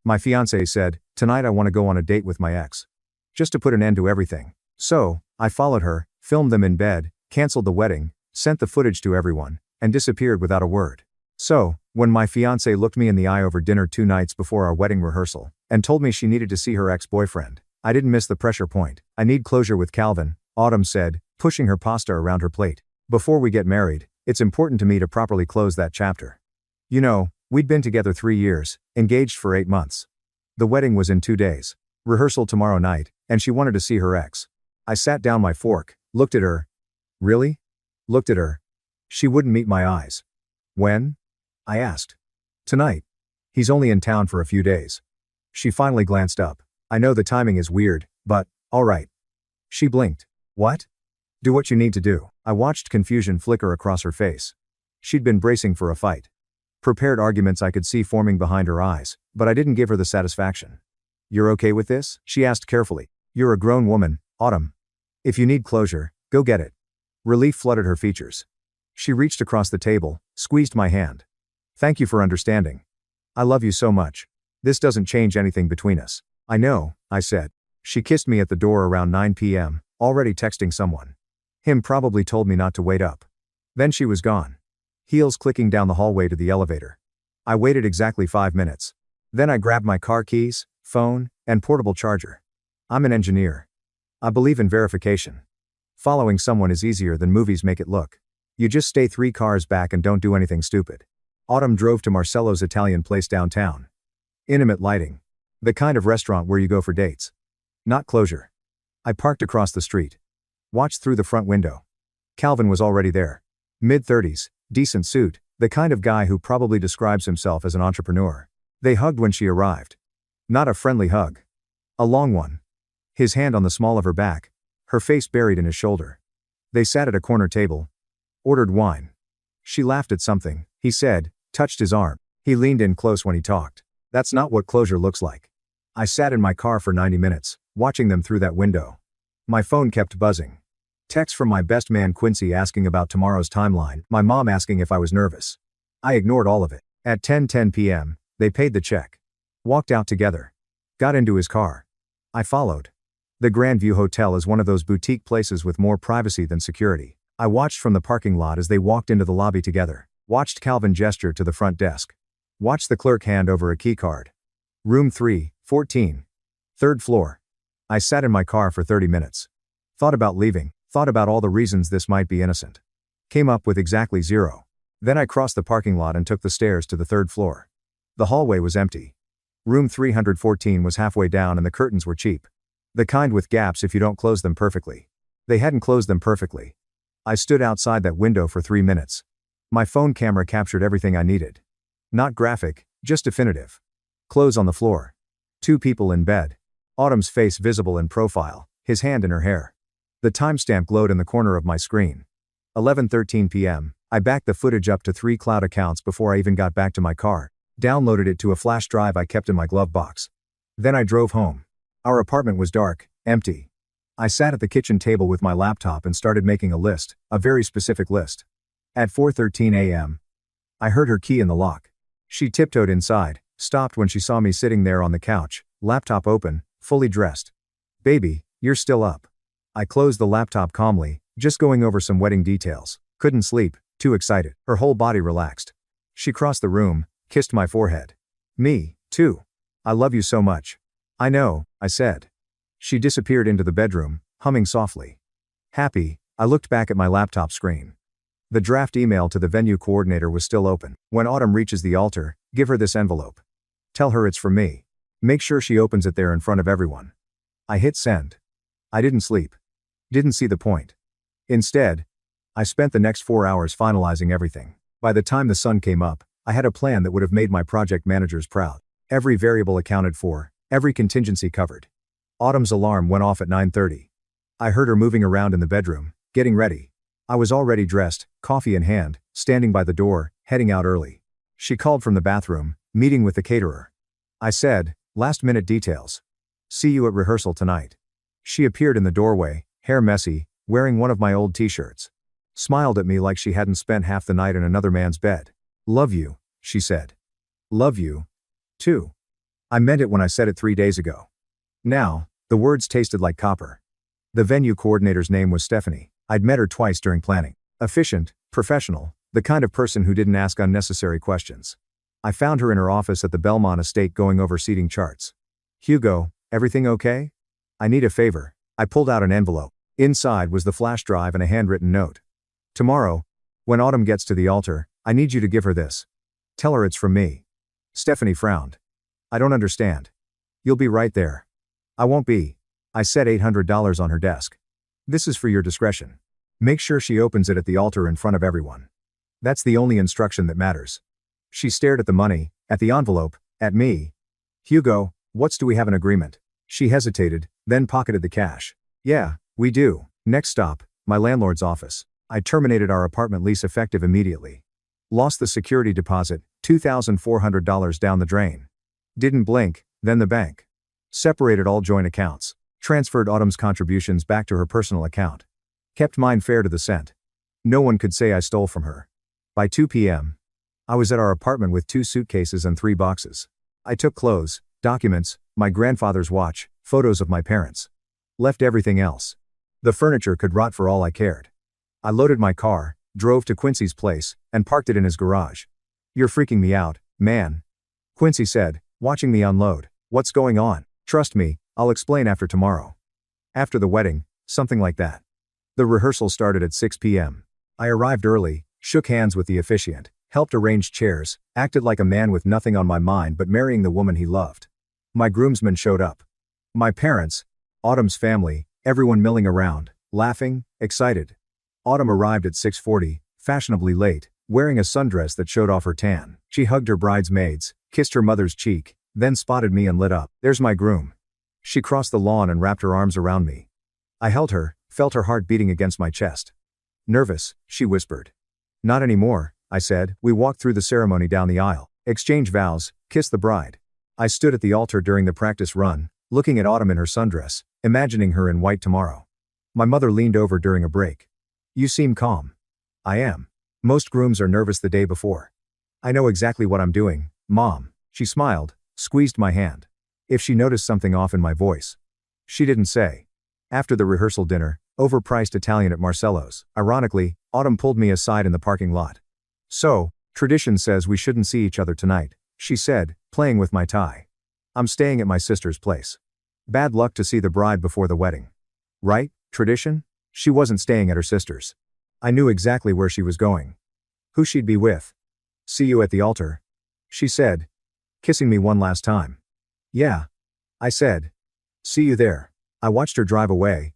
My fiancée said, "Tonight I want to go on a date with my ex. Just to put an end to everything." So, I followed her, filmed them in bed, canceled the wedding, sent the footage to everyone, and disappeared without a word. So, when my fiancée looked me in the eye over dinner 2 nights before our wedding rehearsal, and told me she needed to see her ex-boyfriend, I didn't miss the pressure point. "I need closure with Calvin," Autumn said, pushing her pasta around her plate. "Before we get married, it's important to me to properly close that chapter. You know, we'd been together 3 years, engaged for 8 months. The wedding was in 2 days. Rehearsal tomorrow night, and she wanted to see her ex." I sat down my fork, looked at her. "Really?" Looked at her. She wouldn't meet my eyes. "When?" I asked. "Tonight. He's only in town for a few days." She finally glanced up. "I know the timing is weird, but, alright." She blinked. "What?" "Do what you need to do." I watched confusion flicker across her face. She'd been bracing for a fight. Prepared arguments I could see forming behind her eyes, but I didn't give her the satisfaction. "You're okay with this?" she asked carefully. "You're a grown woman, Autumn. If you need closure, go get it." Relief flooded her features. She reached across the table, squeezed my hand. "Thank you for understanding. I love you so much. This doesn't change anything between us." "I know," I said. She kissed me at the door around 9 p.m., already texting someone. Him probably told me not to wait up. Then she was gone. Heels clicking down the hallway to the elevator. I waited exactly 5 minutes. Then I grabbed my car keys, phone, and portable charger. I'm an engineer. I believe in verification. Following someone is easier than movies make it look. You just stay 3 cars back and don't do anything stupid. Autumn drove to Marcello's Italian place downtown. Intimate lighting. The kind of restaurant where you go for dates. Not closure. I parked across the street. Watched through the front window. Calvin was already there. Mid-30s, decent suit, the kind of guy who probably describes himself as an entrepreneur. They hugged when she arrived. Not a friendly hug. A long one. His hand on the small of her back, her face buried in his shoulder. They sat at a corner table. Ordered wine. She laughed at something, he said, touched his arm. He leaned in close when he talked. "That's not what closure looks like." I sat in my car for 90 minutes, watching them through that window. My phone kept buzzing. Text from my best man Quincy asking about tomorrow's timeline, my mom asking if I was nervous. I ignored all of it. At 10:10 p.m., they paid the check. Walked out together. Got into his car. I followed. The Grandview Hotel is one of those boutique places with more privacy than security. I watched from the parking lot as they walked into the lobby together. Watched Calvin gesture to the front desk. Watched the clerk hand over a key card. Room 314. 3rd floor. I sat in my car for 30 minutes. Thought about leaving, thought about all the reasons this might be innocent. Came up with exactly 0. Then I crossed the parking lot and took the stairs to the 3rd floor. The hallway was empty. Room 314 was halfway down and the curtains were cheap. The kind with gaps if you don't close them perfectly. They hadn't closed them perfectly. I stood outside that window for 3 minutes. My phone camera captured everything I needed. Not graphic, just definitive. Clothes on the floor. 2 people in bed. Autumn's face visible in profile, his hand in her hair. The timestamp glowed in the corner of my screen. 11:13 p.m. I backed the footage up to 3 cloud accounts before I even got back to my car. Downloaded it to a flash drive I kept in my glove box. Then I drove home. Our apartment was dark, empty. I sat at the kitchen table with my laptop and started making a list, a very specific list. At 4:13 a.m., I heard her key in the lock. She tiptoed inside, stopped when she saw me sitting there on the couch, laptop open, fully dressed. "Baby, you're still up." I closed the laptop calmly, just going over some wedding details. Couldn't sleep, too excited. Her whole body relaxed. She crossed the room, kissed my forehead. "Me, too. I love you so much." "I know," I said. She disappeared into the bedroom, humming softly. Happy, I looked back at my laptop screen. The draft email to the venue coordinator was still open. "When Autumn reaches the altar, give her this envelope. Tell her it's from me. Make sure she opens it there in front of everyone." I hit send. I didn't sleep. Didn't see the point. Instead, I spent the next 4 hours finalizing everything. By the time the sun came up, I had a plan that would have made my project managers proud. Every variable accounted for, every contingency covered. Autumn's alarm went off at 9:30. I heard her moving around in the bedroom, getting ready. I was already dressed, coffee in hand, standing by the door, heading out early. She called from the bathroom, meeting with the caterer. I said, "Last-minute details. See you at rehearsal tonight." She appeared in the doorway, hair messy, wearing one of my old t-shirts. Smiled at me like she hadn't spent half the night in another man's bed. "Love you," she said. "Love you, too." I meant it when I said it 3 days ago. Now, the words tasted like copper. The venue coordinator's name was Stephanie. I'd met her twice during planning. Efficient, professional, the kind of person who didn't ask unnecessary questions. I found her in her office at the Belmont estate going over seating charts. Hugo, everything okay? I need a favor. I pulled out an envelope. Inside was the flash drive and a handwritten note. Tomorrow, when Autumn gets to the altar, I need you to give her this. Tell her it's from me. Stephanie frowned. I don't understand. You'll be right there. I won't be. I set $800 on her desk. This is for your discretion. Make sure she opens it at the altar in front of everyone. That's the only instruction that matters. She stared at the money, at the envelope, at me. Hugo, do we have an agreement? She hesitated, then pocketed the cash. Yeah, we do. Next stop, my landlord's office. I terminated our apartment lease effective immediately. Lost the security deposit, $2,400 down the drain. Didn't blink, then the bank. Separated all joint accounts. Transferred Autumn's contributions back to her personal account. Kept mine fair to the cent. No one could say I stole from her. By 2 p.m., I was at our apartment with 2 suitcases and 3 boxes. I took clothes, documents, my grandfather's watch, photos of my parents. Left everything else. The furniture could rot for all I cared. I loaded my car, drove to Quincy's place, and parked it in his garage. You're freaking me out, man. Quincy said, watching me unload. What's going on? Trust me, I'll explain after tomorrow. After the wedding, something like that. The rehearsal started at 6 p.m. I arrived early, shook hands with the officiant, helped arrange chairs, acted like a man with nothing on my mind but marrying the woman he loved. My groomsmen showed up. My parents, Autumn's family, everyone milling around, laughing, excited. Autumn arrived at 6:40, fashionably late, wearing a sundress that showed off her tan. She hugged her bridesmaids, kissed her mother's cheek, then spotted me and lit up. There's my groom. She crossed the lawn and wrapped her arms around me. I held her, felt her heart beating against my chest. Nervous, she whispered. Not anymore, I said. We walked through the ceremony down the aisle, exchanged vows, kissed the bride. I stood at the altar during the practice run, looking at Autumn in her sundress, imagining her in white tomorrow. My mother leaned over during a break. You seem calm. I am. Most grooms are nervous the day before. I know exactly what I'm doing, Mom. She smiled, squeezed my hand. If she noticed something off in my voice. She didn't say. After the rehearsal dinner, overpriced Italian at Marcello's. Ironically, Autumn pulled me aside in the parking lot. So, tradition says we shouldn't see each other tonight, she said, playing with my tie. I'm staying at my sister's place. Bad luck to see the bride before the wedding. Right, tradition? She wasn't staying at her sister's. I knew exactly where she was going. Who she'd be with. See you at the altar, she said, kissing me one last time. Yeah, I said. See you there. I watched her drive away.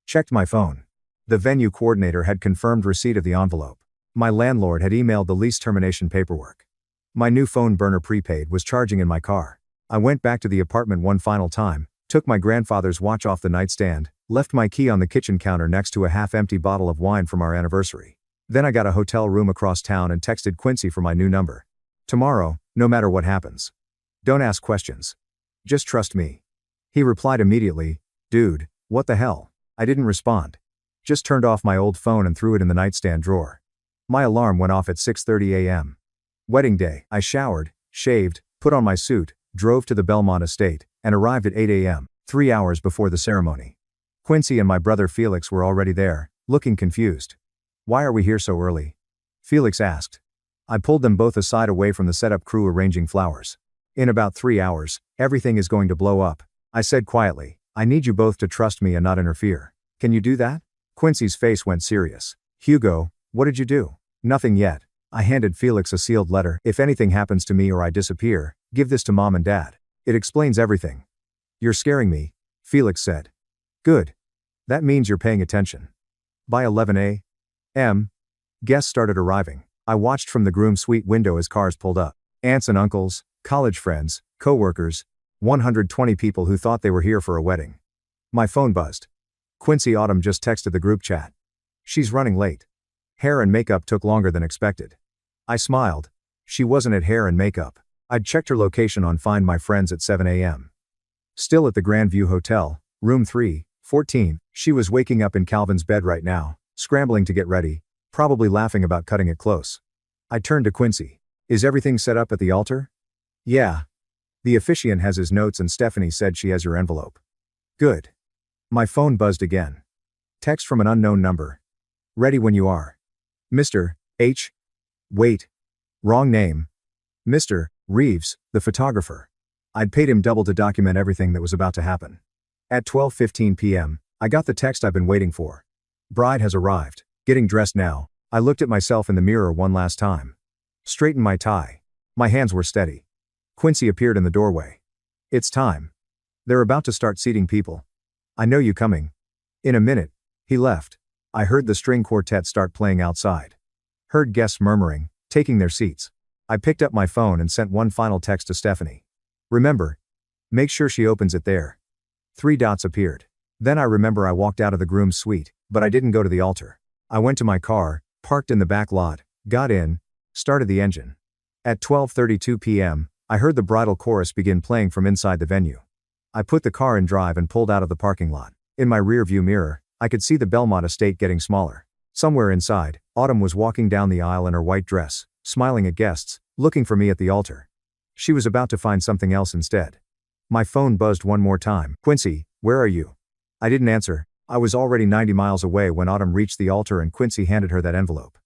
Checked my phone. The venue coordinator had confirmed receipt of the envelope. My landlord had emailed the lease termination paperwork. My new phone burner prepaid was charging in my car. I went back to the apartment one final time, took my grandfather's watch off the nightstand, left my key on the kitchen counter next to a half-empty bottle of wine from our anniversary. Then I got a hotel room across town and texted Quincy for my new number. Tomorrow, no matter what happens. Don't ask questions. Just trust me. He replied immediately, dude, what the hell? I didn't respond. Just turned off my old phone and threw it in the nightstand drawer. My alarm went off at 6:30 a.m. Wedding day. I showered, shaved, put on my suit, drove to the Belmont estate, and arrived at 8 a.m., 3 hours before the ceremony. Quincy and my brother Felix were already there, looking confused. Why are we here so early? Felix asked. I pulled them both aside away from the setup crew arranging flowers. In about 3 hours, everything is going to blow up, I said quietly. I need you both to trust me and not interfere. Can you do that? Quincy's face went serious. Hugo, what did you do? Nothing yet. I handed Felix a sealed letter. If anything happens to me or I disappear, give this to Mom and Dad. It explains everything. You're scaring me, Felix said. Good. That means you're paying attention. By 11 a.m., guests started arriving. I watched from the groom's suite window as cars pulled up. Aunts and uncles, college friends, co-workers, 120 people who thought they were here for a wedding. My phone buzzed. Quincy Autumn just texted the group chat. She's running late. Hair and makeup took longer than expected. I smiled. She wasn't at hair and makeup. I'd checked her location on Find My Friends at 7 a.m. Still at the Grandview Hotel, room 314, she was waking up in Calvin's bed right now, scrambling to get ready, probably laughing about cutting it close. I turned to Quincy. Is everything set up at the altar? Yeah. The officiant has his notes and Stephanie said she has your envelope. Good. My phone buzzed again. Text from an unknown number. Ready when you are. Mr. H. Wait. Wrong name. Mr. Reeves, the photographer. I'd paid him double to document everything that was about to happen. At 12:15 p.m., I got the text I've been waiting for. Bride has arrived. Getting dressed now. I looked at myself in the mirror one last time. Straightened my tie. My hands were steady. Quincy appeared in the doorway. It's time. They're about to start seating people. I know you coming. In a minute. He left. I heard the string quartet start playing outside. Heard guests murmuring, taking their seats. I picked up my phone and sent one final text to Stephanie. Remember. Make sure she opens it there. 3 dots appeared. Then I remember I walked out of the groom's suite, but I didn't go to the altar. I went to my car, parked in the back lot, got in, started the engine. At 12:32 p.m., I heard the bridal chorus begin playing from inside the venue. I put the car in drive and pulled out of the parking lot. In my rear-view mirror, I could see the Belmont estate getting smaller. Somewhere inside, Autumn was walking down the aisle in her white dress, smiling at guests, looking for me at the altar. She was about to find something else instead. My phone buzzed one more time. Quincy, where are you? I didn't answer. I was already 90 miles away when Autumn reached the altar and Quincy handed her that envelope.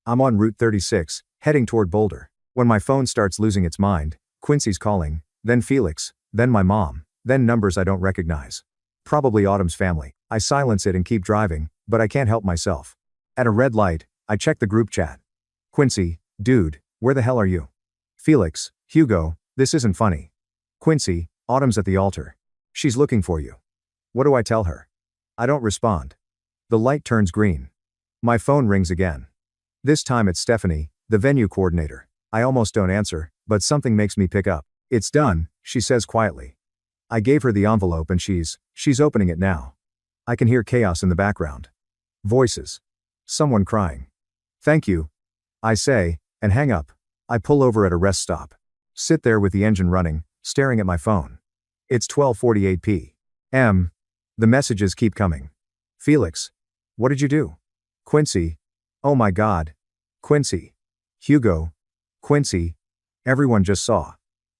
I'm on Route 36, heading toward Boulder. When my phone starts losing its mind, Quincy's calling, then Felix, then my mom, then numbers I don't recognize. Probably Autumn's family. I silence it and keep driving, but I can't help myself. At a red light, I check the group chat. Quincy, dude, where the hell are you? Felix, Hugo, this isn't funny. Quincy, Autumn's at the altar. She's looking for you. What do I tell her? I don't respond. The light turns green. My phone rings again. This time it's Stephanie, the venue coordinator. I almost don't answer, but something makes me pick up. It's done, she says quietly. I gave her the envelope and she's opening it now. I can hear chaos in the background. Voices. Someone crying. Thank you. I say, and hang up. I pull over at a rest stop. Sit there with the engine running, staring at my phone. It's 12:48 p.m. The messages keep coming. Felix. What did you do? Quincy. Oh my God. Quincy. Hugo. Quincy. Everyone just saw.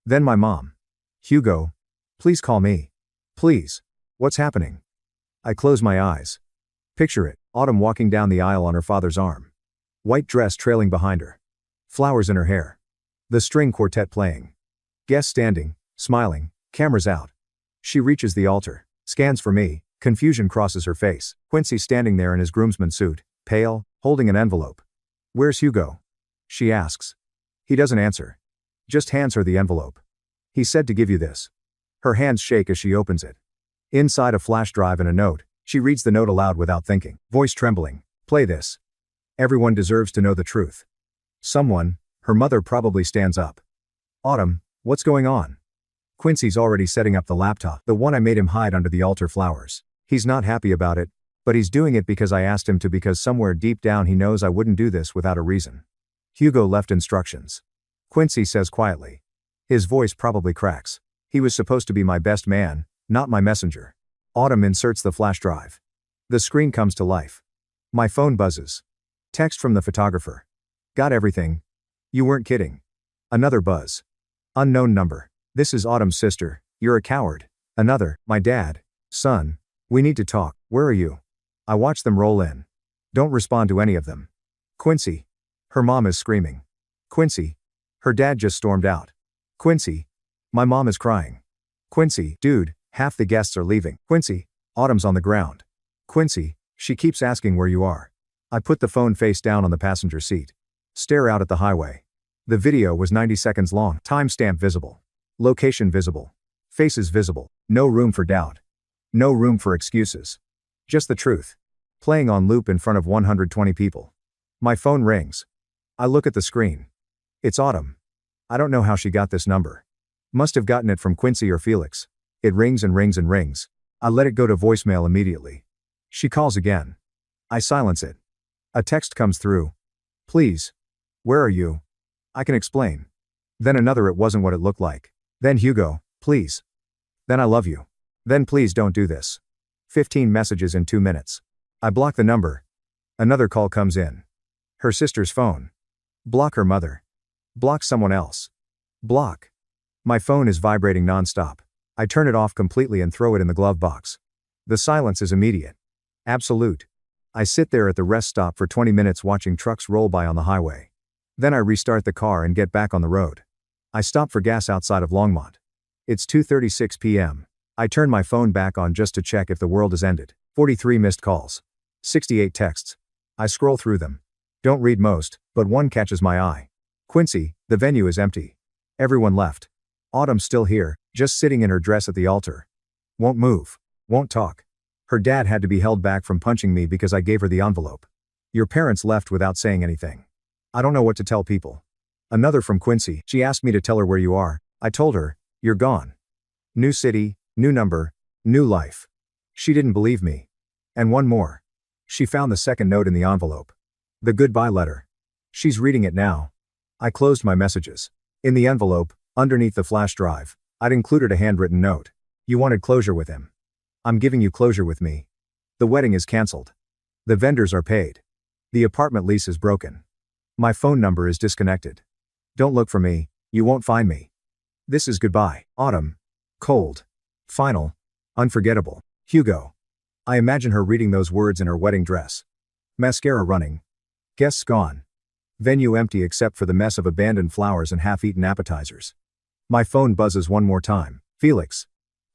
Then my mom. Hugo. Please call me. Please. What's happening? I close my eyes. Picture it, Autumn walking down the aisle on her father's arm. White dress trailing behind her. Flowers in her hair. The string quartet playing. Guests standing, smiling, cameras out. She reaches the altar, scans for me, confusion crosses her face. Quincy standing there in his groomsman suit, pale, holding an envelope. Where's Hugo? She asks. He doesn't answer. Just hands her the envelope. He said to give you this. Her hands shake as she opens it. Inside a flash drive and a note, she reads the note aloud without thinking. Voice trembling. Play this. Everyone deserves to know the truth. Someone, her mother probably stands up. Autumn, what's going on? Quincy's already setting up the laptop, the one I made him hide under the altar flowers. He's not happy about it, but he's doing it because I asked him to, because somewhere deep down he knows I wouldn't do this without a reason. Hugo left instructions. Quincy says quietly. His voice probably cracks. He was supposed to be my best man, not my messenger. Autumn inserts the flash drive. The screen comes to life. My phone buzzes. Text from the photographer. Got everything. You weren't kidding. Another buzz. Unknown number. This is Autumn's sister. You're a coward. Another. My dad. Son. We need to talk. Where are you? I watch them roll in. Don't respond to any of them. Quincy. Her mom is screaming. Quincy. Her dad just stormed out. Quincy. My mom is crying. Quincy. Dude, half the guests are leaving. Quincy. Autumn's on the ground. Quincy. She keeps asking where you are. I put the phone face down on the passenger seat. Stare out at the highway. The video was 90 seconds long. Timestamp visible. Location visible. Faces visible. No room for doubt. No room for excuses. Just the truth. Playing on loop in front of 120 people. My phone rings. I look at the screen. It's Autumn. I don't know how she got this number. Must have gotten it from Quincy or Felix. It rings and rings and rings. I let it go to voicemail immediately. She calls again. I silence it. A text comes through. Please. Where are you? I can explain. Then another, it wasn't what it looked like. Then Hugo, please. Then I love you. Then please don't do this. 15 messages in 2 minutes. I block the number. Another call comes in. Her sister's phone. Block her mother. Block someone else. Block. My phone is vibrating nonstop. I turn it off completely and throw it in the glove box. The silence is immediate. Absolute. I sit there at the rest stop for 20 minutes watching trucks roll by on the highway. Then I restart the car and get back on the road. I stop for gas outside of Longmont. It's 2:36 p.m. I turn my phone back on just to check if the world has ended. 43 missed calls. 68 texts. I scroll through them. Don't read most, but one catches my eye. Quincy, the venue is empty. Everyone left. Autumn's still here, just sitting in her dress at the altar. Won't move. Won't talk. Her dad had to be held back from punching me because I gave her the envelope. Your parents left without saying anything. I don't know what to tell people. Another from Quincy. She asked me to tell her where you are. I told her, you're gone. New city, new number, new life. She didn't believe me. And one more. She found the second note in the envelope. The goodbye letter. She's reading it now. I closed my messages. In the envelope, underneath the flash drive, I'd included a handwritten note. You wanted closure with him. I'm giving you closure with me. The wedding is canceled. The vendors are paid. The apartment lease is broken. My phone number is disconnected. Don't look for me, you won't find me. This is goodbye. Autumn. Cold. Final. Unforgettable. Hugo. I imagine her reading those words in her wedding dress. Mascara running. Guests gone. Venue empty except for the mess of abandoned flowers and half-eaten appetizers. My phone buzzes one more time. Felix.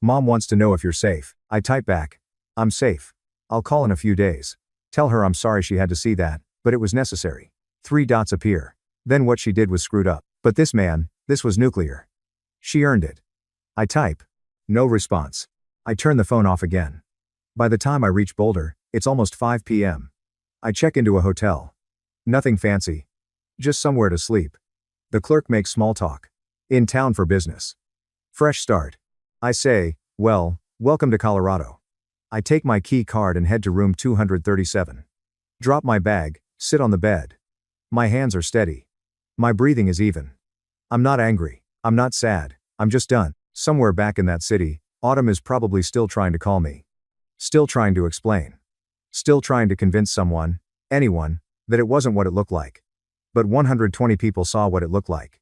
Mom wants to know if you're safe. I type back. I'm safe. I'll call in a few days. Tell her I'm sorry she had to see that, but it was necessary. 3 dots appear. Then what she did was screwed up. But this man, this was nuclear. She earned it. I type. No response. I turn the phone off again. By the time I reach Boulder, it's almost 5 p.m. I check into a hotel. Nothing fancy. Just somewhere to sleep. The clerk makes small talk. In town for business. Fresh start. I say, well, welcome to Colorado. I take my key card and head to room 237. Drop my bag, sit on the bed. My hands are steady. My breathing is even. I'm not angry. I'm not sad. I'm just done. Somewhere back in that city, Autumn is probably still trying to call me. Still trying to explain. Still trying to convince someone, anyone, that it wasn't what it looked like. But 120 people saw what it looked like.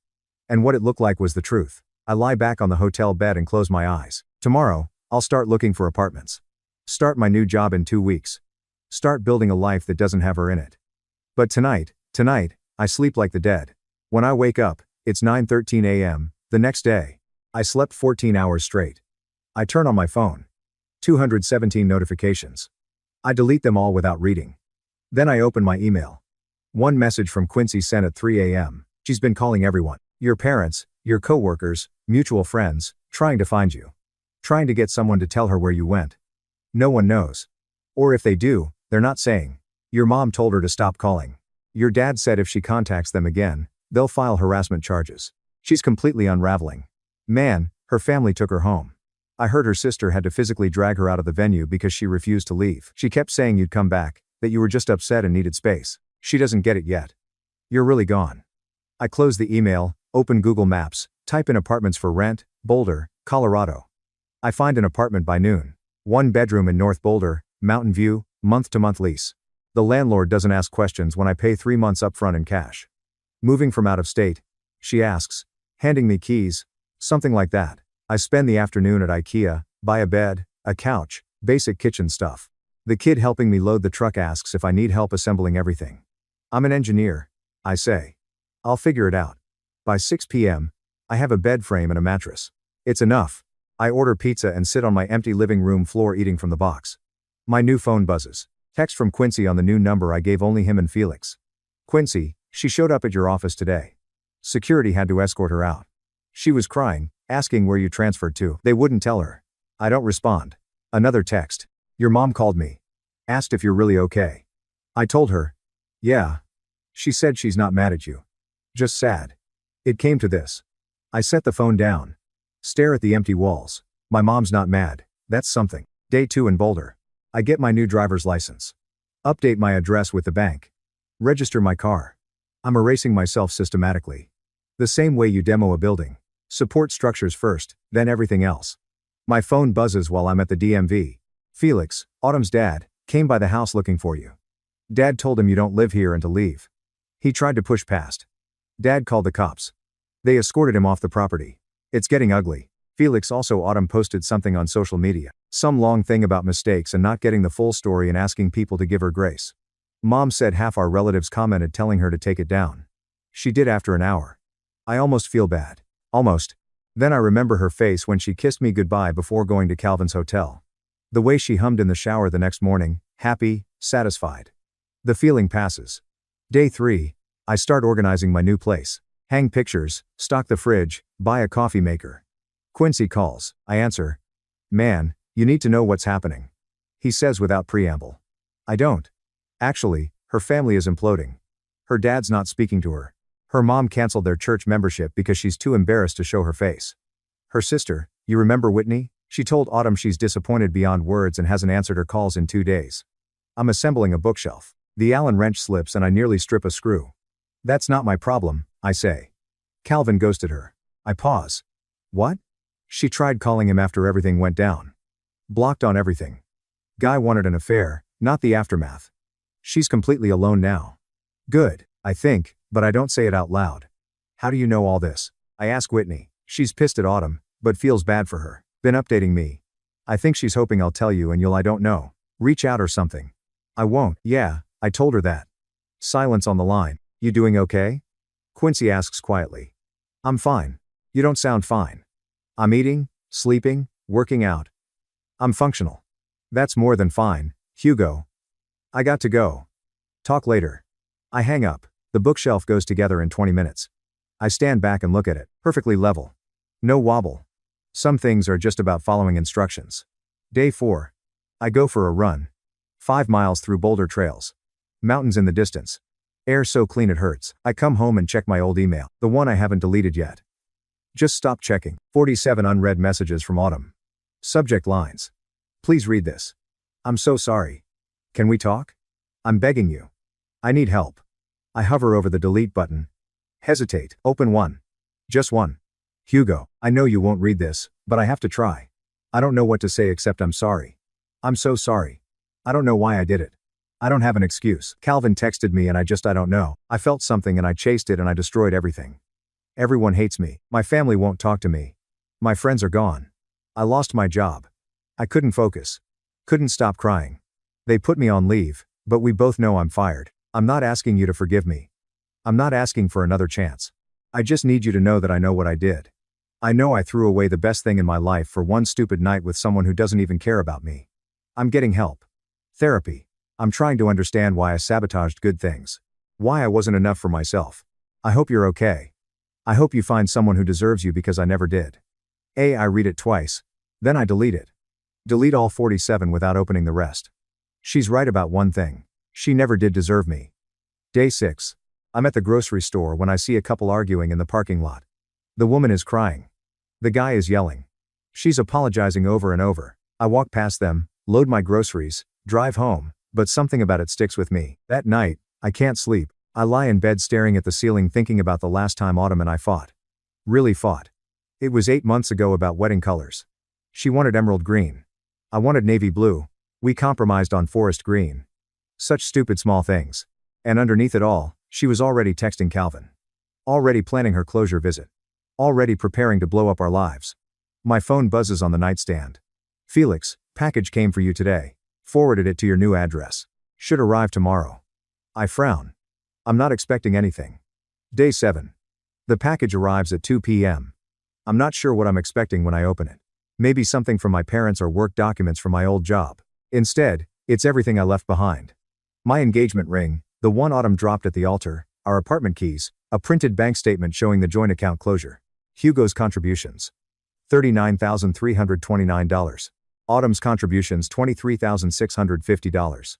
And what it looked like was the truth. I lie back on the hotel bed and close my eyes. Tomorrow, I'll start looking for apartments. Start my new job in 2 weeks. Start building a life that doesn't have her in it. But tonight, I sleep like the dead. When I wake up, it's 9:13 a.m., the next day. I slept 14 hours straight. I turn on my phone. 217 notifications. I delete them all without reading. Then I open my email. One message from Quincy sent at 3 a.m. She's been calling everyone. Your parents, your coworkers, mutual friends, trying to find you. Trying to get someone to tell her where you went. No one knows. Or if they do, they're not saying. Your mom told her to stop calling. Your dad said if she contacts them again, they'll file harassment charges. She's completely unraveling. Man, her family took her home. I heard her sister had to physically drag her out of the venue because she refused to leave. She kept saying you'd come back, that you were just upset and needed space. She doesn't get it yet. You're really gone. I close the email, open Google Maps, type in apartments for rent, Boulder, Colorado. I find an apartment by noon. 1 bedroom in North Boulder, Mountain View, month-to-month lease. The landlord doesn't ask questions when I pay 3 months upfront in cash. Moving from out of state? She asks. Handing me keys. Something like that. I spend the afternoon at IKEA, buy a bed, a couch, basic kitchen stuff. The kid helping me load the truck asks if I need help assembling everything. I'm an engineer, I say. I'll figure it out. By 6 p.m., I have a bed frame and a mattress. It's enough. I order pizza and sit on my empty living room floor eating from the box. My new phone buzzes. Text from Quincy on the new number I gave only him and Felix. Quincy, she showed up at your office today. Security had to escort her out. She was crying, asking where you transferred to. They wouldn't tell her. I don't respond. Another text. Your mom called me. Asked if you're really okay. I told her. Yeah. She said she's not mad at you. Just sad. It came to this. I set the phone down. Stare at the empty walls. My mom's not mad. That's something. Day 2 in Boulder. I get my new driver's license. Update my address with the bank. Register my car. I'm erasing myself systematically. The same way you demo a building. Support structures first, then everything else. My phone buzzes while I'm at the DMV. Felix, Autumn's dad, came by the house looking for you. Dad told him you don't live here and to leave. He tried to push past. Dad called the cops. They escorted him off the property. It's getting ugly. Felix also Autumn posted something on social media. Some long thing about mistakes and not getting the full story and asking people to give her grace. Mom said half our relatives commented telling her to take it down. She did after an hour. I almost feel bad. Almost. Then I remember her face when she kissed me goodbye before going to Calvin's hotel. The way she hummed in the shower the next morning, happy, satisfied. The feeling passes. Day 3. I start organizing my new place. Hang pictures, stock the fridge, buy a coffee maker. Quincy calls. I answer. Man, you need to know what's happening. He says without preamble. I don't. Actually, her family is imploding. Her dad's not speaking to her. Her mom canceled their church membership because she's too embarrassed to show her face. Her sister, you remember Whitney? She told Autumn she's disappointed beyond words and hasn't answered her calls in 2 days. I'm assembling a bookshelf. The Allen wrench slips and I nearly strip a screw. That's not my problem, I say. Calvin ghosted her. I pause. What? She tried calling him after everything went down. Blocked on everything. Guy wanted an affair, not the aftermath. She's completely alone now. Good, I think, but I don't say it out loud. How do you know all this? I ask Whitney. She's pissed at Autumn, but feels bad for her. Been updating me. I think she's hoping I'll tell you and you'll I don't know. Reach out or something. I won't. Yeah, I told her that. Silence on the line. You doing okay? Quincy asks quietly. I'm fine. You don't sound fine. I'm eating, sleeping, working out. I'm functional. That's more than fine, Hugo. I got to go. Talk later. I hang up. The bookshelf goes together in 20 minutes. I stand back and look at it, perfectly level. No wobble. Some things are just about following instructions. Day 4. I go for a run. 5 miles through boulder trails. Mountains in the distance. Air so clean it hurts. I come home and check my old email, the one I haven't deleted yet. Just stop checking. 47 unread messages from Autumn. Subject lines. Please read this. I'm so sorry. Can we talk? I'm begging you. I need help. I hover over the delete button. Hesitate. Open one. Just one. Hugo, I know you won't read this, but I have to try. I don't know what to say except I'm sorry. I'm so sorry. I don't know why I did it. I don't have an excuse. Calvin texted me and I don't know. I felt something and I chased it and I destroyed everything. Everyone hates me. My family won't talk to me. My friends are gone. I lost my job. I couldn't focus. Couldn't stop crying. They put me on leave, but we both know I'm fired. I'm not asking you to forgive me. I'm not asking for another chance. I just need you to know that I know what I did. I know I threw away the best thing in my life for one stupid night with someone who doesn't even care about me. I'm getting help. Therapy. I'm trying to understand why I sabotaged good things. Why I wasn't enough for myself. I hope you're okay. I hope you find someone who deserves you because I never did. I read it twice. Then I delete it. Delete all 47 without opening the rest. She's right about one thing. She never did deserve me. Day 6. I'm at the grocery store when I see a couple arguing in the parking lot. The woman is crying. The guy is yelling. She's apologizing over and over. I walk past them, load my groceries, drive home, but something about it sticks with me. That night, I can't sleep. I lie in bed staring at the ceiling thinking about the last time Autumn and I fought. Really fought. It was 8 months ago about wedding colors. She wanted emerald green. I wanted navy blue. We compromised on forest green. Such stupid small things. And underneath it all, she was already texting Calvin. Already planning her closure visit. Already preparing to blow up our lives. My phone buzzes on the nightstand. Felix, package came for you today. Forwarded it to your new address. Should arrive tomorrow. I frown. I'm not expecting anything. Day 7. The package arrives at 2 p.m. I'm not sure what I'm expecting when I open it. Maybe something from my parents or work documents from my old job. Instead, it's everything I left behind. My engagement ring, the one Autumn dropped at the altar, our apartment keys, a printed bank statement showing the joint account closure. Hugo's contributions. $39,329. Autumn's contributions $23,650.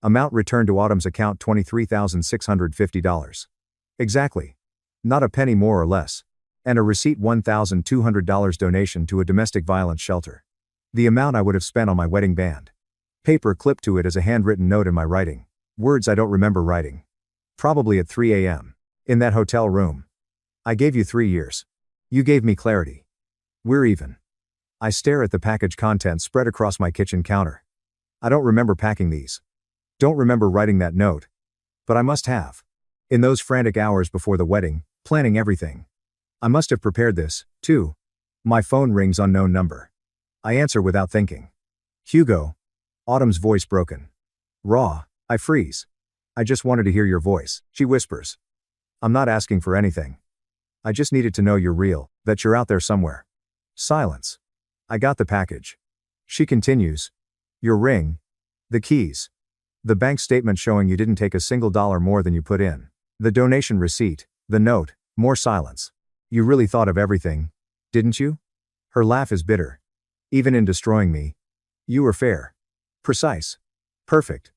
Amount returned to Autumn's account $23,650. Exactly. Not a penny more or less. And a receipt $1,200 donation to a domestic violence shelter. The amount I would have spent on my wedding band. Paper clipped to it as a handwritten note in my writing. Words I don't remember writing. Probably at 3 a.m. In that hotel room. I gave you 3 years. You gave me clarity. We're even. I stare at the package contents spread across my kitchen counter. I don't remember packing these. Don't remember writing that note. But I must have. In those frantic hours before the wedding, planning everything. I must have prepared this, too. My phone rings, unknown number. I answer without thinking. Hugo. Autumn's voice broken. Raw. I freeze. I just wanted to hear your voice, she whispers. I'm not asking for anything. I just needed to know you're real, that you're out there somewhere. Silence. I got the package. She continues. Your ring. The keys. The bank statement showing you didn't take a single dollar more than you put in. The donation receipt, the note, more silence. You really thought of everything, didn't you? Her laugh is bitter. Even in destroying me. You were fair. Precise. Perfect.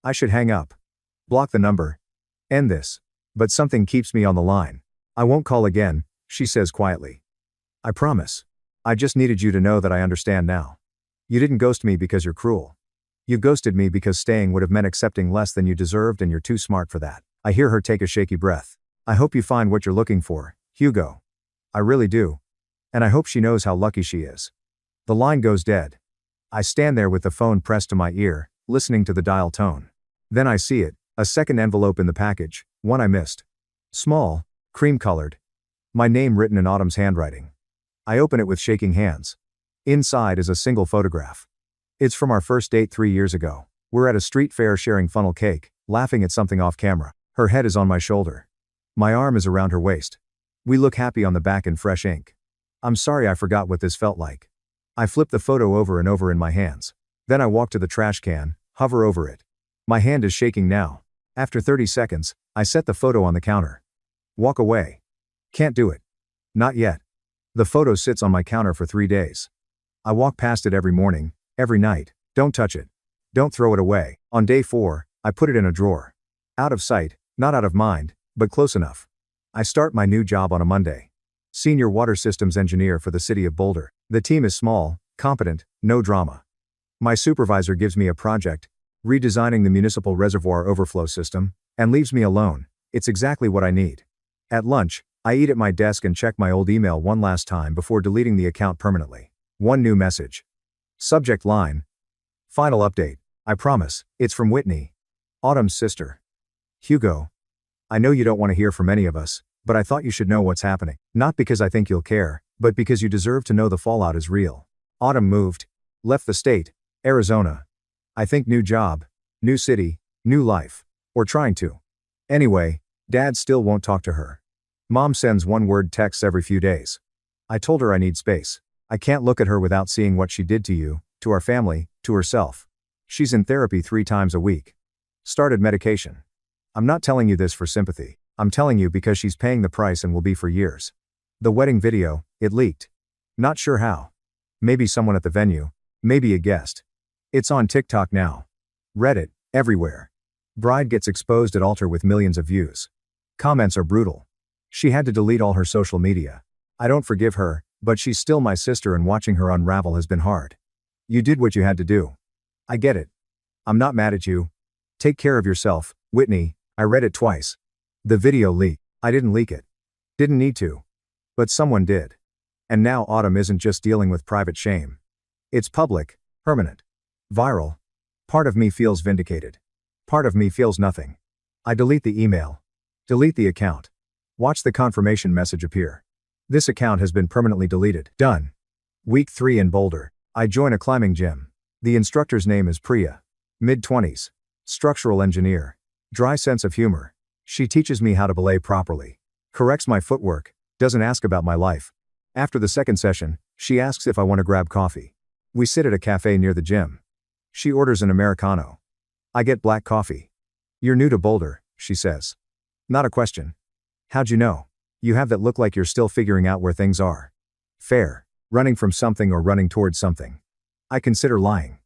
I should hang up. Block the number. End this. But something keeps me on the line. I won't call again, she says quietly. I promise. I just needed you to know that I understand now. You didn't ghost me because you're cruel. You ghosted me because staying would have meant accepting less than you deserved, and you're too smart for that. I hear her take a shaky breath. I hope you find what you're looking for, Hugo. I really do. And I hope she knows how lucky she is. The line goes dead. I stand there with the phone pressed to my ear, listening to the dial tone. Then I see it, a second envelope in the package, one I missed. Small, cream-colored. My name written in Autumn's handwriting. I open it with shaking hands. Inside is a single photograph. It's from our first date 3 years ago. We're at a street fair sharing funnel cake, laughing at something off camera. Her head is on my shoulder. My arm is around her waist. We look happy on the back in fresh ink. I'm sorry I forgot what this felt like. I flip the photo over and over in my hands. Then I walk to the trash can, hover over it. My hand is shaking now. After 30 seconds, I set the photo on the counter. Walk away. Can't do it. Not yet. The photo sits on my counter for 3 days. I walk past it every morning, every night. Don't touch it. Don't throw it away. On day 4, I put it in a drawer. Out of sight, not out of mind, but close enough. I start my new job on a Monday. Senior water systems engineer for the city of Boulder. The team is small, competent, no drama. My supervisor gives me a project, redesigning the municipal reservoir overflow system, and leaves me alone. It's exactly what I need. At lunch, I eat at my desk and check my old email one last time before deleting the account permanently. One new message. Subject line. Final update. I promise, it's from Whitney, Autumn's sister. Hugo. I know you don't want to hear from any of us, but I thought you should know what's happening. Not because I think you'll care, but because you deserve to know the fallout is real. Autumn moved. Left the state, Arizona. I think new job, new city, new life. Or trying to. Anyway, Dad still won't talk to her. Mom sends one-word texts every few days. I told her I need space. I can't look at her without seeing what she did to you, to our family, to herself. She's in therapy 3 times a week. Started medication. I'm not telling you this for sympathy. I'm telling you because she's paying the price and will be for years. The wedding video, it leaked. Not sure how. Maybe someone at the venue, maybe a guest. It's on TikTok now. Reddit, everywhere. Bride gets exposed at altar with millions of views. Comments are brutal. She had to delete all her social media. I don't forgive her, but she's still my sister and watching her unravel has been hard. You did what you had to do. I get it. I'm not mad at you. Take care of yourself, Whitney. I read it twice. The video leaked. I didn't leak it. Didn't need to. But someone did. And now Autumn isn't just dealing with private shame. It's public, permanent, viral. Part of me feels vindicated. Part of me feels nothing. I delete the email. Delete the account. Watch the confirmation message appear. This account has been permanently deleted. Done. Week 3 in Boulder. I join a climbing gym. The instructor's name is Priya. Mid-20s. Structural engineer. Dry sense of humor. She teaches me how to belay properly. Corrects my footwork. Doesn't ask about my life. After the second session, she asks if I want to grab coffee. We sit at a cafe near the gym. She orders an Americano. I get black coffee. You're new to Boulder, she says. Not a question. How'd you know? You have that look like you're still figuring out where things are. Fair. Running from something or running towards something. I consider lying.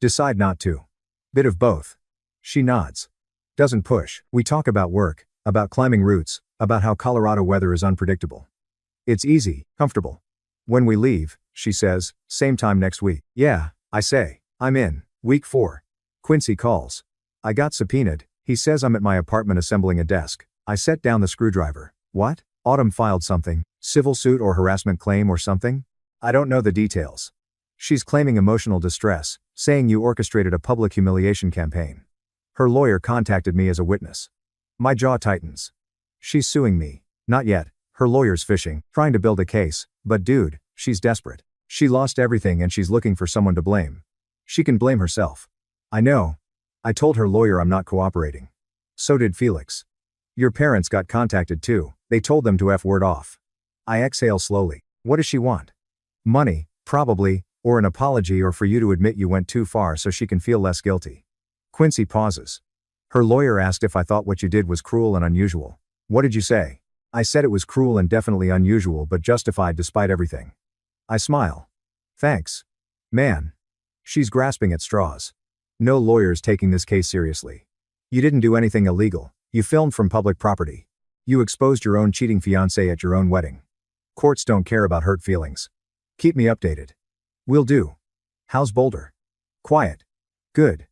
Decide not to. Bit of both. She nods. Doesn't push. We talk about work, about climbing routes, about how Colorado weather is unpredictable. It's easy, comfortable. When we leave, she says, same time next week. Yeah, I say. I'm in. Week 4. Quincy calls. I got subpoenaed. He says I'm at my apartment assembling a desk. I set down the screwdriver. What? Autumn filed something, civil suit or harassment claim or something? I don't know the details. She's claiming emotional distress, saying you orchestrated a public humiliation campaign. Her lawyer contacted me as a witness. My jaw tightens. She's suing me. Not yet. Her lawyer's fishing, trying to build a case, but dude, She's desperate. She lost everything and she's looking for someone to blame. She can blame herself. I know. I told her lawyer I'm not cooperating. So did Felix. Your parents got contacted too. They told them to F-word off. I exhale slowly. What does she want? Money, probably, or an apology, or for you to admit you went too far so she can feel less guilty. Quincy pauses. Her lawyer asked if I thought what you did was cruel and unusual. What did you say? I said it was cruel and definitely unusual but justified despite everything. I smile. Thanks. Man. She's grasping at straws. No lawyer's taking this case seriously. You didn't do anything illegal. You filmed from public property. You exposed your own cheating fiancé at your own wedding. Courts don't care about hurt feelings. Keep me updated. Will do. How's Boulder? Quiet. Good.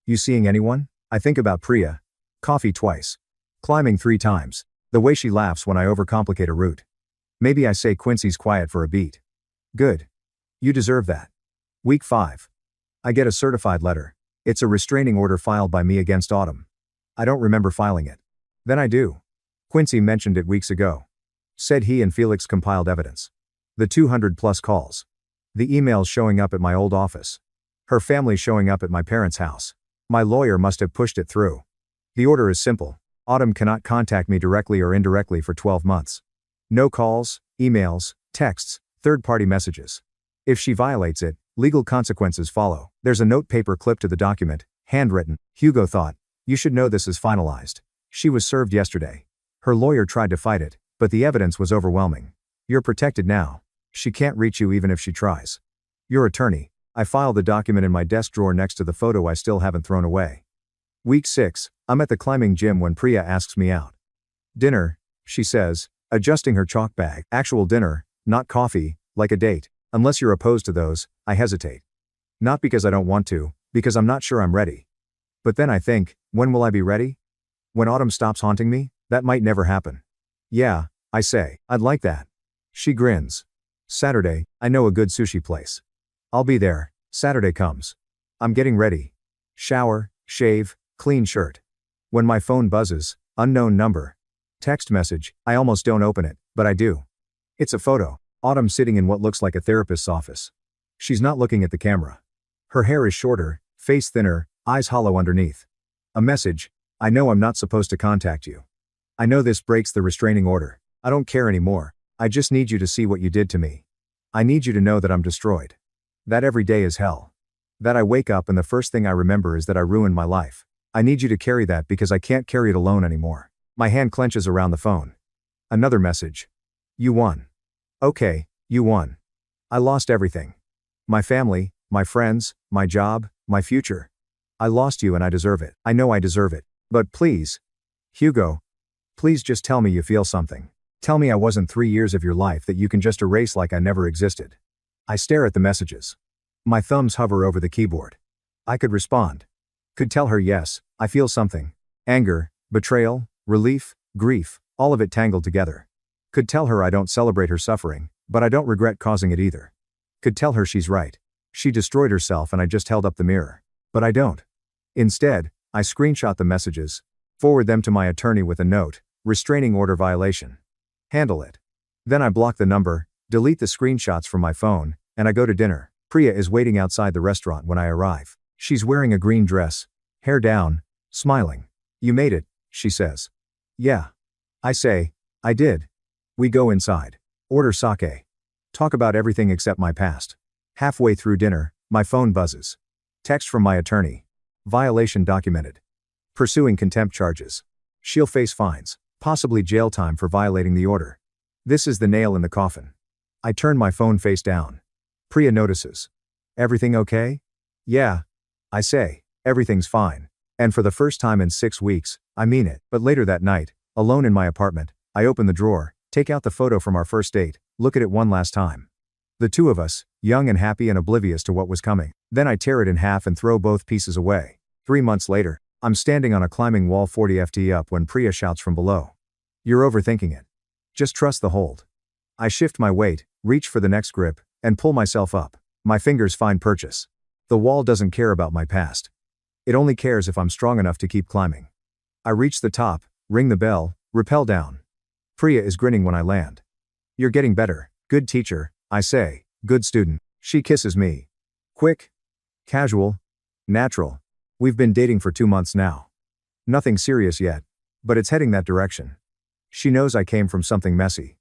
You seeing anyone? I think about Priya. Coffee twice. Climbing 3 times. The way she laughs when I overcomplicate a route. Maybe I say Quincy's quiet for a beat. Good. You deserve that. Week 5. I get a certified letter. It's a restraining order filed by me against Autumn. I don't remember filing it. Then I do. Quincy mentioned it weeks ago. Said he and Felix compiled evidence. The 200+ calls. The emails showing up at my old office. Her family showing up at my parents' house. My lawyer must have pushed it through. The order is simple. Autumn cannot contact me directly or indirectly for 12 months. No calls, emails, texts, third-party messages. If she violates it, legal consequences follow. There's a note paper clipped to the document, handwritten. Hugo thought, you should know this is finalized. She was served yesterday. Her lawyer tried to fight it, but the evidence was overwhelming. You're protected now. She can't reach you even if she tries. Your attorney. I file the document in my desk drawer next to the photo I still haven't thrown away. Week 6, I'm at the climbing gym when Priya asks me out. Dinner, she says, adjusting her chalk bag. Actual dinner, not coffee, like a date. Unless you're opposed to those, I hesitate. Not because I don't want to, because I'm not sure I'm ready. But then I think, when will I be ready? When Autumn stops haunting me? That might never happen. Yeah, I say, I'd like that. She grins. Saturday, I know a good sushi place. I'll be there. Saturday comes. I'm getting ready. Shower, shave, clean shirt. When my phone buzzes, unknown number. Text message, I almost don't open it, but I do. It's a photo. Autumn sitting in what looks like a therapist's office. She's not looking at the camera. Her hair is shorter, face thinner, eyes hollow underneath. A message, I know I'm not supposed to contact you. I know this breaks the restraining order. I don't care anymore. I just need you to see what you did to me. I need you to know that I'm destroyed. That every day is hell. That I wake up and the first thing I remember is that I ruined my life. I need you to carry that because I can't carry it alone anymore. My hand clenches around the phone. Another message. You won. Okay, you won. I lost everything. My family, my friends, my job, my future. I lost you and I deserve it. I know I deserve it. But please, Hugo, please just tell me you feel something. Tell me I wasn't 3 years of your life that you can just erase like I never existed. I stare at the messages. My thumbs hover over the keyboard. I could respond. Could tell her yes, I feel something. Anger, betrayal, relief, grief, all of it tangled together. Could tell her I don't celebrate her suffering, but I don't regret causing it either. Could tell her she's right. She destroyed herself and I just held up the mirror. But I don't. Instead, I screenshot the messages, forward them to my attorney with a note, restraining order violation. Handle it. Then I block the number, delete the screenshots from my phone, and I go to dinner. Priya is waiting outside the restaurant when I arrive. She's wearing a green dress, hair down, smiling. You made it, she says. Yeah. I say, I did. We go inside. Order sake. Talk about everything except my past. Halfway through dinner, my phone buzzes. Text from my attorney. Violation documented. Pursuing contempt charges. She'll face fines, possibly jail time for violating the order. This is the nail in the coffin. I turn my phone face down. Priya notices. Everything okay? Yeah. I say, everything's fine. And for the first time in 6 weeks, I mean it. But later that night, alone in my apartment, I open the drawer, take out the photo from our first date, look at it one last time. The two of us, young and happy and oblivious to what was coming. Then I tear it in half and throw both pieces away. 3 months later, I'm standing on a climbing wall 40 ft up when Priya shouts from below. You're overthinking it. Just trust the hold. I shift my weight, reach for the next grip, and pull myself up. My fingers find purchase. The wall doesn't care about my past. It only cares if I'm strong enough to keep climbing. I reach the top, ring the bell, rappel down. Priya is grinning when I land. You're getting better, good teacher, I say, good student. She kisses me. Quick. Casual. Natural. We've been dating for 2 months now. Nothing serious yet. But it's heading that direction. She knows I came from something messy.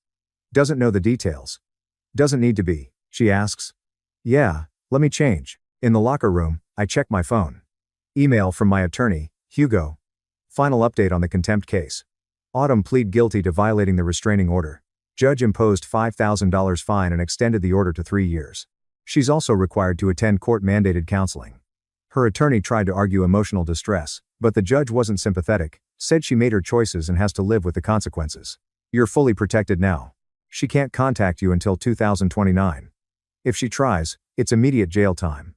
Doesn't know the details. Doesn't need to be, she asks. Yeah, let me change. In the locker room, I check my phone. Email from my attorney, Hugo. Final update on the contempt case. Autumn plead guilty to violating the restraining order. Judge imposed $5,000 fine and extended the order to 3 years. She's also required to attend court-mandated counseling. Her attorney tried to argue emotional distress, but the judge wasn't sympathetic, said she made her choices and has to live with the consequences. You're fully protected now. She can't contact you until 2029. If she tries, it's immediate jail time.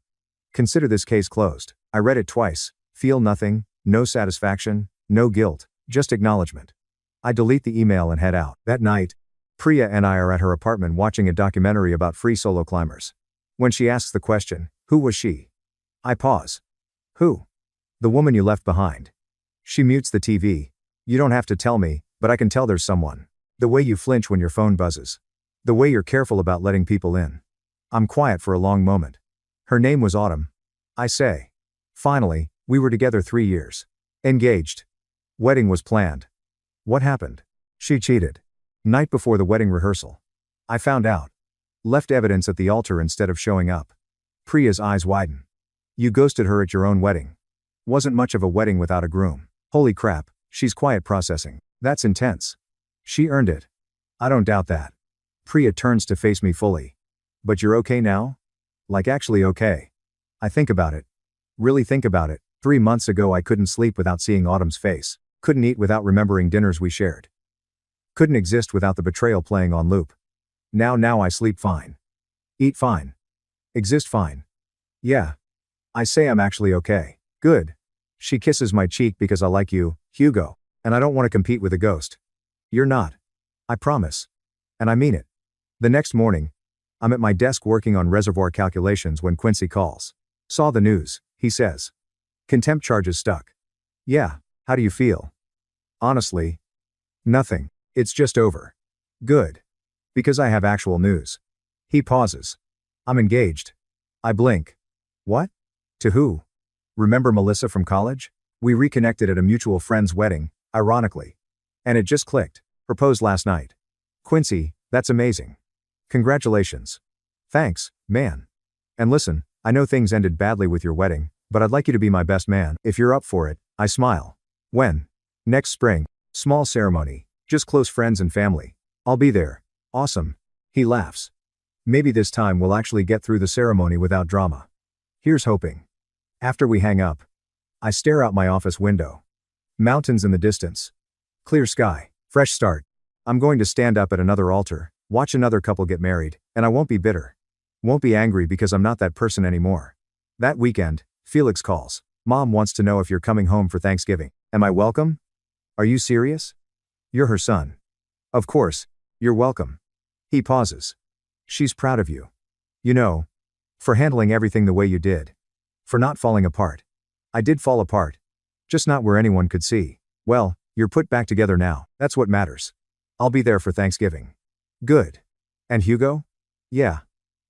Consider this case closed. I read it twice. Feel nothing, no satisfaction, no guilt, just acknowledgement. I delete the email and head out. That night, Priya and I are at her apartment watching a documentary about free solo climbers. When she asks the question, who was she? I pause. Who? The woman you left behind. She mutes the TV. You don't have to tell me, but I can tell there's someone. The way you flinch when your phone buzzes. The way you're careful about letting people in. I'm quiet for a long moment. Her name was Autumn. I say. Finally, we were together 3 years. Engaged. Wedding was planned. What happened? She cheated. Night before the wedding rehearsal. I found out. Left evidence at the altar instead of showing up. Priya's eyes widen. You ghosted her at your own wedding. Wasn't much of a wedding without a groom. Holy crap, she's quiet processing. That's intense. She earned it. I don't doubt that. Priya turns to face me fully. But you're okay now? Like actually okay. I think about it. Really think about it. 3 months ago I couldn't sleep without seeing Autumn's face. Couldn't eat without remembering dinners we shared. Couldn't exist without the betrayal playing on loop. Now I sleep fine. Eat fine. Exist fine. Yeah. I say I'm actually okay. Good. She kisses my cheek because I like you, Hugo. And I don't want to compete with a ghost. You're not. I promise. And I mean it. The next morning, I'm at my desk working on reservoir calculations when Quincy calls. Saw the news, he says. Contempt charges stuck. Yeah, how do you feel? Honestly, nothing. It's just over. Good. Because I have actual news. He pauses. I'm engaged. I blink. What? To who? Remember Melissa from college? We reconnected at a mutual friend's wedding, ironically. And it just clicked. Proposed last night. Quincy, that's amazing. Congratulations. Thanks, man. And listen, I know things ended badly with your wedding, but I'd like you to be my best man. If you're up for it, I smile. When? Next spring. Small ceremony. Just close friends and family. I'll be there. Awesome. He laughs. Maybe this time we'll actually get through the ceremony without drama. Here's hoping. After we hang up, I stare out my office window. Mountains in the distance. Clear sky. Fresh start. I'm going to stand up at another altar, watch another couple get married, and I won't be bitter. Won't be angry because I'm not that person anymore. That weekend, Felix calls. Mom wants to know if you're coming home for Thanksgiving. Am I welcome? Are you serious? You're her son. Of course, you're welcome. He pauses. She's proud of you. You know, for handling everything the way you did. For not falling apart. I did fall apart. Just not where anyone could see. Well, you're put back together now. That's what matters. I'll be there for Thanksgiving. Good. And Hugo? Yeah.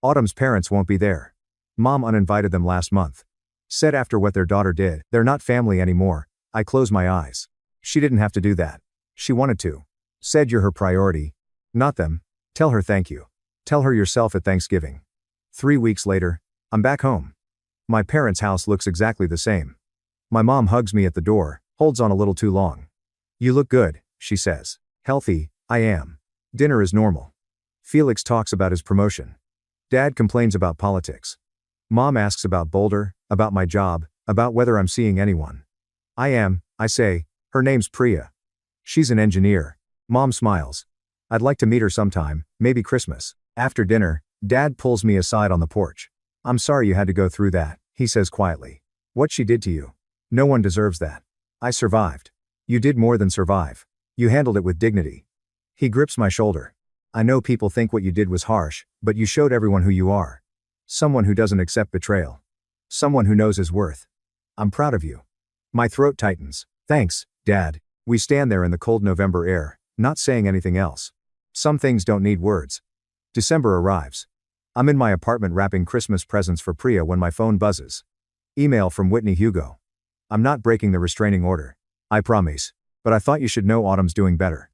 Autumn's parents won't be there. Mom uninvited them last month. Said after what their daughter did, they're not family anymore. I close my eyes. She didn't have to do that. She wanted to. Said you're her priority. Not them. Tell her thank you. Tell her yourself at Thanksgiving. 3 weeks later, I'm back home. My parents' house looks exactly the same. My mom hugs me at the door, holds on a little too long. You look good, she says. Healthy, I am. Dinner is normal. Felix talks about his promotion. Dad complains about politics. Mom asks about Boulder, about my job, about whether I'm seeing anyone. I say, her name's Priya. She's an engineer. Mom smiles. I'd like to meet her sometime, maybe Christmas. After dinner, Dad pulls me aside on the porch. I'm sorry you had to go through that, he says quietly. What she did to you. No one deserves that. I survived. You did more than survive. You handled it with dignity. He grips my shoulder. I know people think what you did was harsh, but you showed everyone who you are. Someone who doesn't accept betrayal. Someone who knows his worth. I'm proud of you. My throat tightens. Thanks, Dad. We stand there in the cold November air, not saying anything else. Some things don't need words. December arrives. I'm in my apartment wrapping Christmas presents for Priya when my phone buzzes. Email from Whitney Hugo. I'm not breaking the restraining order. I promise. But I thought you should know Autumn's doing better.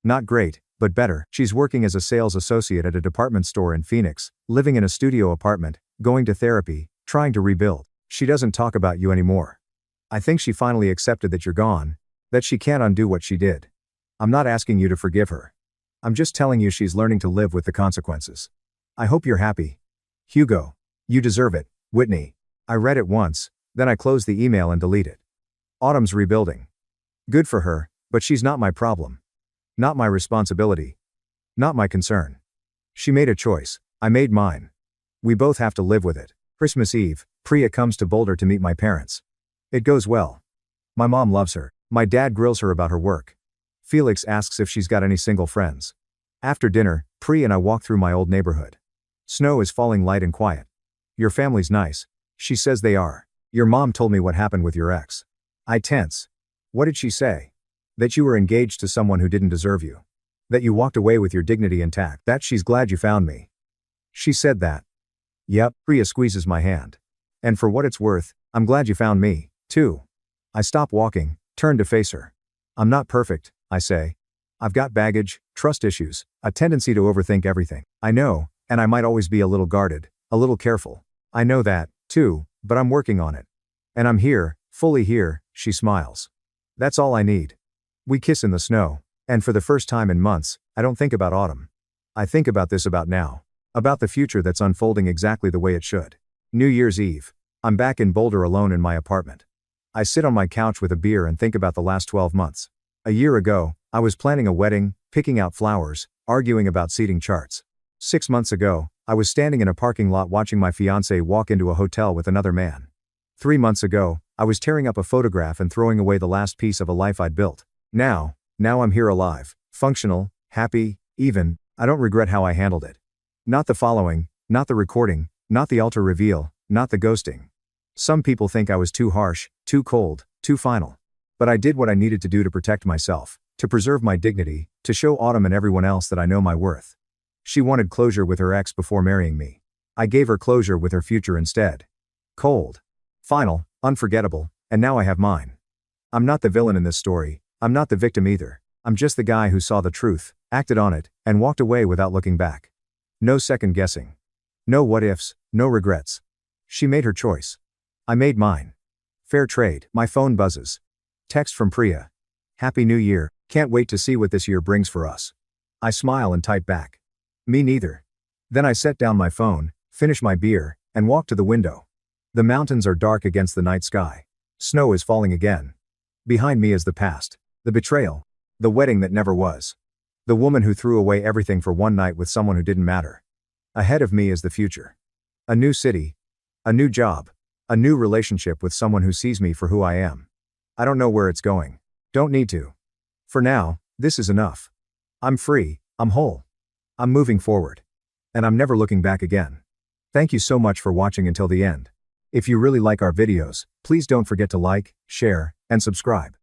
Not great, but better. She's working as a sales associate at a department store in Phoenix, living in a studio apartment, going to therapy, trying to rebuild. She doesn't talk about you anymore. I think she finally accepted that you're gone, that she can't undo what she did. I'm not asking you to forgive her. I'm just telling you she's learning to live with the consequences. I hope you're happy. Hugo. You deserve it, Whitney. I read it once, then I closed the email and delete it. Autumn's rebuilding. Good for her, but she's not my problem. Not my responsibility. Not my concern. She made a choice, I made mine. We both have to live with it. Christmas Eve, Priya comes to Boulder to meet my parents. It goes well. My mom loves her. My dad grills her about her work. Felix asks if she's got any single friends. After dinner, Priya and I walk through my old neighborhood. Snow is falling light and quiet. Your family's nice. She says they are. Your mom told me what happened with your ex. I tense. What did she say? That you were engaged to someone who didn't deserve you. That you walked away with your dignity intact. That she's glad you found me. She said that. Yep, Priya squeezes my hand. And for what it's worth, I'm glad you found me, too. I stop walking, turn to face her. I'm not perfect, I say. I've got baggage, trust issues, a tendency to overthink everything. I know, and I might always be a little guarded, a little careful. I know that, too, but I'm working on it. And I'm here, fully here, she smiles. That's all I need. We kiss in the snow, and for the first time in months, I don't think about autumn. I think about this about now. About the future that's unfolding exactly the way it should. New Year's Eve. I'm back in Boulder alone in my apartment. I sit on my couch with a beer and think about the last 12 months. A year ago, I was planning a wedding, picking out flowers, arguing about seating charts. 6 months ago, I was standing in a parking lot watching my fiancée walk into a hotel with another man. 3 months ago, I was tearing up a photograph and throwing away the last piece of a life I'd built. Now I'm here alive, functional, happy, even. I don't regret how I handled it. Not the following, not the recording, not the altar reveal, not the ghosting. Some people think I was too harsh, too cold, too final. But I did what I needed to do to protect myself, to preserve my dignity, to show Autumn and everyone else that I know my worth. She wanted closure with her ex before marrying me. I gave her closure with her future instead. Cold. Final, unforgettable, and now I have mine. I'm not the villain in this story, I'm not the victim either. I'm just the guy who saw the truth, acted on it, and walked away without looking back. No second guessing. No what ifs, no regrets. She made her choice. I made mine. Fair trade. My phone buzzes. Text from Priya. Happy New Year, can't wait to see what this year brings for us. I smile and type back. Me neither. Then I set down my phone, finish my beer, and walk to the window. The mountains are dark against the night sky. Snow is falling again. Behind me is the past. The betrayal. The wedding that never was. The woman who threw away everything for one night with someone who didn't matter. Ahead of me is the future. A new city. A new job. A new relationship with someone who sees me for who I am. I don't know where it's going. Don't need to. For now, this is enough. I'm free, I'm whole. I'm moving forward. And I'm never looking back again. Thank you so much for watching until the end. If you really like our videos, please don't forget to like, share, and subscribe.